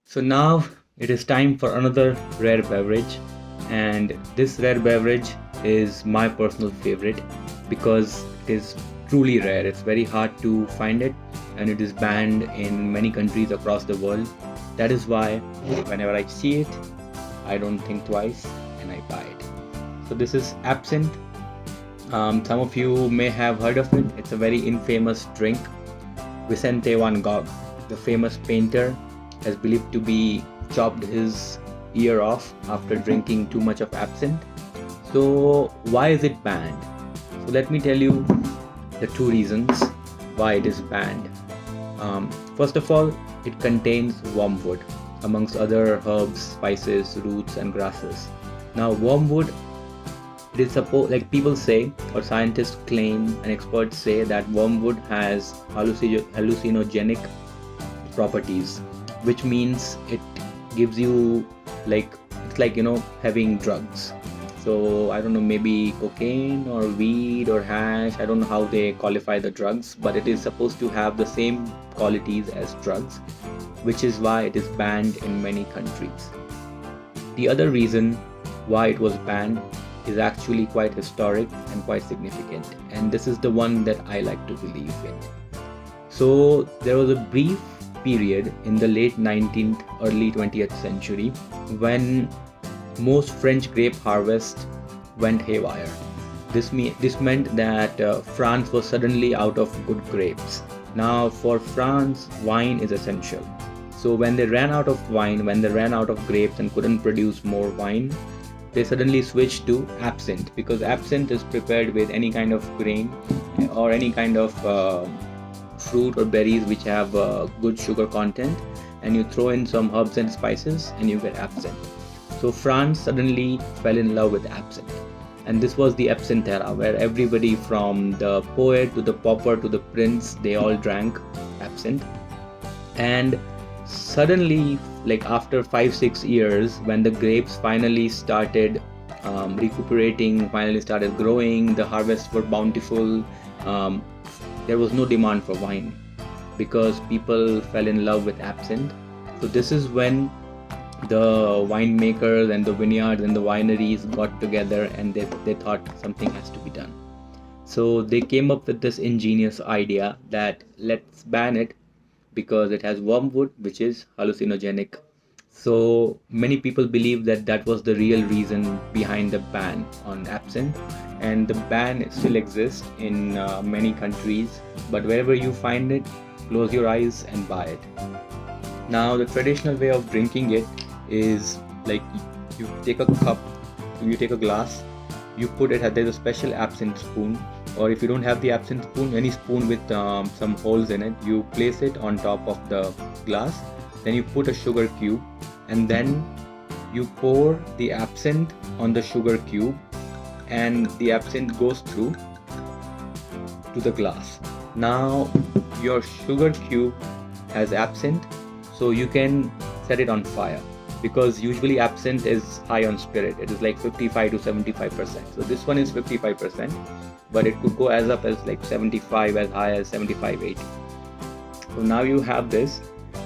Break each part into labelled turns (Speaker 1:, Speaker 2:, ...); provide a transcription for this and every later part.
Speaker 1: So now it is time for another rare beverage, and this rare beverage is my personal favorite because it is truly rare. It's very hard to find it, and it is banned in many countries across the world. That is why whenever I see it, I don't think twice and I buy it. So this is Absinthe. Some of you may have heard of it. It's a very infamous drink. Vicente van Gogh, the famous painter, is believed to be chopped his ear off after drinking too much of absinthe. So why is it banned? So let me tell you the two reasons why it is banned. First of all, it contains wormwood amongst other herbs, spices, roots and grasses. Now wormwood, it is supposed, like people say or scientists claim and experts say, that wormwood has hallucinogenic properties, which means it gives you, like, it's like, having drugs. So I don't know, maybe cocaine or weed or hash, I don't know how they qualify the drugs, but it is supposed to have the same qualities as drugs, which is why it is banned in many countries. The other reason why it was banned is actually quite historic and quite significant, and this is the one that I like to believe in. So there was a brief period in the late 19th, early 20th century when most French grape harvest went haywire. This meant that France was suddenly out of good grapes. Now for France, wine is essential. So when they ran out of wine, when they ran out of grapes and couldn't produce more wine, they suddenly switched to absinthe, because absinthe is prepared with any kind of grain or any kind of fruit or berries which have good sugar content, and you throw in some herbs and spices and you get absinthe. So France suddenly fell in love with absinthe, and this was the absinthe era, where everybody from the poet to the pauper to the prince, they all drank absinthe. And suddenly, like after 5-6 years, when the grapes finally started recuperating, finally started growing, the harvests were bountiful, there was no demand for wine because people fell in love with absinthe. So this is when the winemakers and the vineyards and the wineries got together, and they thought something has to be done. So they came up with this ingenious idea that let's ban it because it has wormwood, which is hallucinogenic. So many people believe that that was the real reason behind the ban on absinthe, and the ban still exists in many countries. But wherever you find it, close your eyes and buy it. Now the traditional way of drinking it is like you take a cup, you take a glass, you put it, there's a special absinthe spoon, or if you don't have the absinthe spoon, any spoon with some holes in it, you place it on top of the glass, then you put a sugar cube, and then you pour the absinthe on the sugar cube, and the absinthe goes through to the glass. Now your sugar cube has absinthe, so you can set it on fire, because usually absinthe is high on spirit. It is like 55 to 75%. So this one is 55%, but it could go as up as like 75, as high as 75, 80. So now you have this,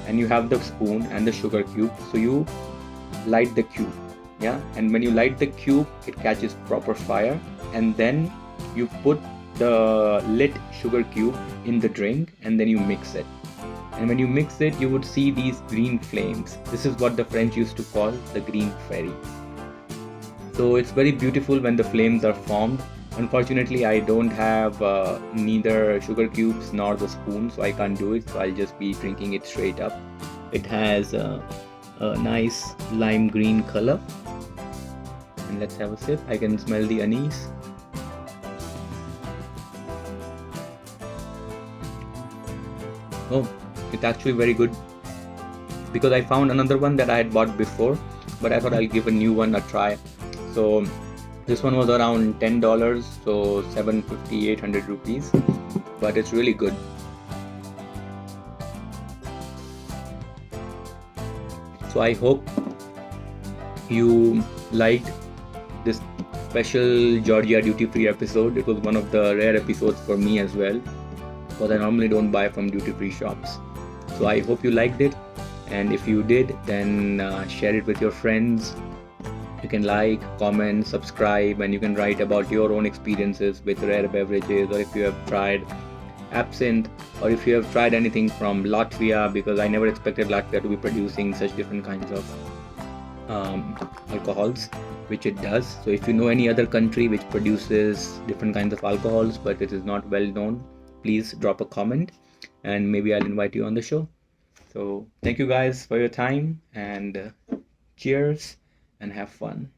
Speaker 1: and you have the spoon and the sugar cube. So you light the cube, yeah, and when you light the cube, it catches proper fire, and then you put the lit sugar cube in the drink, and then you mix it. And when you mix it, you would see these green flames. This is what the French used to call the green fairy. So it's very beautiful when the flames are formed. Unfortunately, I don't have neither sugar cubes nor the spoon, so I can't do it. So I'll just be drinking it straight up. It has a nice lime green color. And let's have a sip. I can smell the anise. Oh, it's actually very good, because I found another one that I had bought before, but I thought I'll give a new one a try. So this one was around $10, so 750, 800 rupees, but it's really good. So I hope you liked this special Georgia duty-free episode. It was one of the rare episodes for me as well, because I normally don't buy from duty-free shops. So I hope you liked it, And if you did, then share it with your friends. You can like, comment, subscribe, and you can write about your own experiences with rare beverages, or if you have tried absinthe, or if you have tried anything from Latvia, because I never expected Latvia to be producing such different kinds of alcohols, which it does. So if you know any other country which produces different kinds of alcohols but it is not well known, please drop a comment and maybe I'll invite you on the show. So thank you guys for your time, and cheers and have fun.